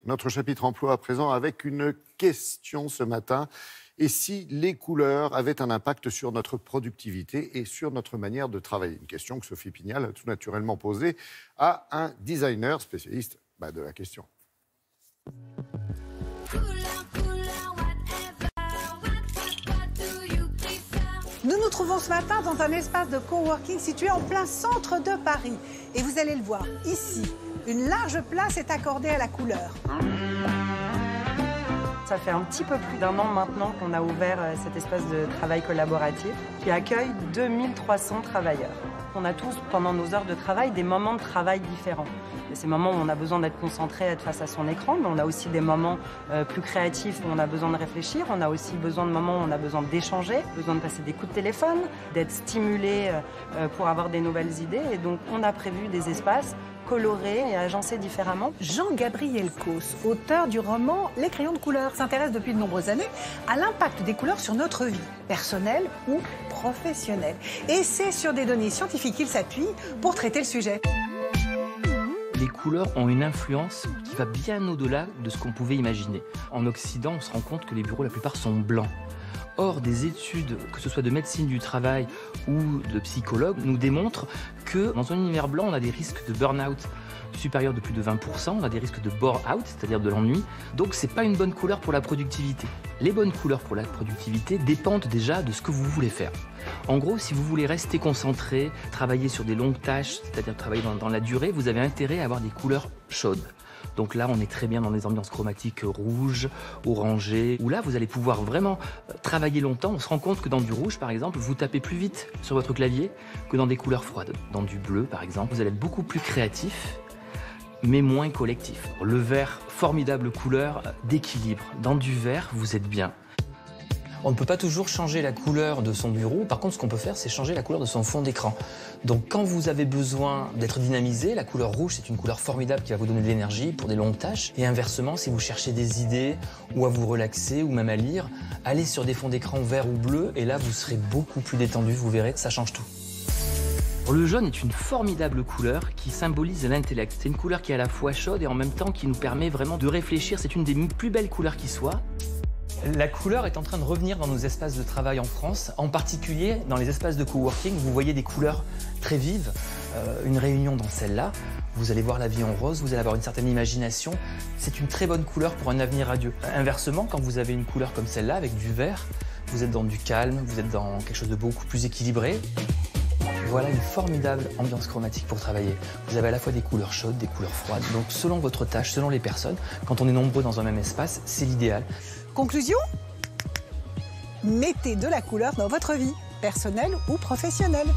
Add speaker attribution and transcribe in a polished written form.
Speaker 1: Notre chapitre emploi à présent avec une question ce matin. Et si les couleurs avaient un impact sur notre productivité et sur notre manière de travailler? Une question que Sophie Pignal a tout naturellement posée à un designer spécialiste de la question.
Speaker 2: Nous nous trouvons ce matin dans un espace de coworking situé en plein centre de Paris. Et vous allez le voir, ici, une large place est accordée à la couleur.
Speaker 3: Ça fait un petit peu plus d'1 an maintenant qu'on a ouvert cet espace de travail collaboratif qui accueille 2300 travailleurs. On a tous, pendant nos heures de travail, des moments de travail différents. Il y a ces moments où on a besoin d'être concentré, être face à son écran, mais on a aussi des moments plus créatifs où on a besoin de réfléchir. On a aussi besoin de moments où on a besoin d'échanger, besoin de passer des coups de téléphone, d'être stimulé pour avoir des nouvelles idées. Et donc, on a prévu des espaces colorés et agencés différemment.
Speaker 2: Jean-Gabriel Causse, auteur du roman Les crayons de couleur, s'intéresse depuis de nombreuses années à l'impact des couleurs sur notre vie, personnelle ou professionnelle. Et c'est sur des données scientifiques qu'il s'appuie pour traiter le sujet.
Speaker 4: Les couleurs ont une influence qui va bien au-delà de ce qu'on pouvait imaginer. En Occident, on se rend compte que les bureaux, la plupart, sont blancs. Or, des études, que ce soit de médecine du travail ou de psychologues, nous démontrent que dans un univers blanc, on a des risques de burn-out supérieurs de plus de 20%, on a des risques de bore-out, c'est-à-dire de l'ennui. Donc, c'est pas une bonne couleur pour la productivité. Les bonnes couleurs pour la productivité dépendent déjà de ce que vous voulez faire. En gros, si vous voulez rester concentré, travailler sur des longues tâches, c'est-à-dire travailler dans la durée, vous avez intérêt à avoir des couleurs chaudes. Donc là, on est très bien dans des ambiances chromatiques rouges, orangées, où là, vous allez pouvoir vraiment travailler longtemps. On se rend compte que dans du rouge, par exemple, vous tapez plus vite sur votre clavier que dans des couleurs froides. Dans du bleu, par exemple, vous allez être beaucoup plus créatif, mais moins collectif. Le vert, formidable couleur d'équilibre. Dans du vert, vous êtes bien. On ne peut pas toujours changer la couleur de son bureau. Par contre, ce qu'on peut faire, c'est changer la couleur de son fond d'écran. Donc, quand vous avez besoin d'être dynamisé, la couleur rouge, c'est une couleur formidable qui va vous donner de l'énergie pour des longues tâches. Et inversement, si vous cherchez des idées ou à vous relaxer ou même à lire, allez sur des fonds d'écran verts ou bleus et là, vous serez beaucoup plus détendu. Vous verrez, ça change tout. Le jaune est une formidable couleur qui symbolise l'intellect. C'est une couleur qui est à la fois chaude et en même temps qui nous permet vraiment de réfléchir. C'est une des plus belles couleurs qui soit. La couleur est en train de revenir dans nos espaces de travail en France, en particulier dans les espaces de coworking. Vous voyez des couleurs très vives, une réunion dans celle-là, vous allez voir la vie en rose, vous allez avoir une certaine imagination. C'est une très bonne couleur pour un avenir radieux. Inversement, quand vous avez une couleur comme celle-là, avec du vert, vous êtes dans du calme, vous êtes dans quelque chose de beaucoup plus équilibré. Voilà une formidable ambiance chromatique pour travailler. Vous avez à la fois des couleurs chaudes, des couleurs froides. Donc selon votre tâche, selon les personnes, quand on est nombreux dans un même espace, c'est l'idéal.
Speaker 2: Conclusion ? Mettez de la couleur dans votre vie, personnelle ou professionnelle.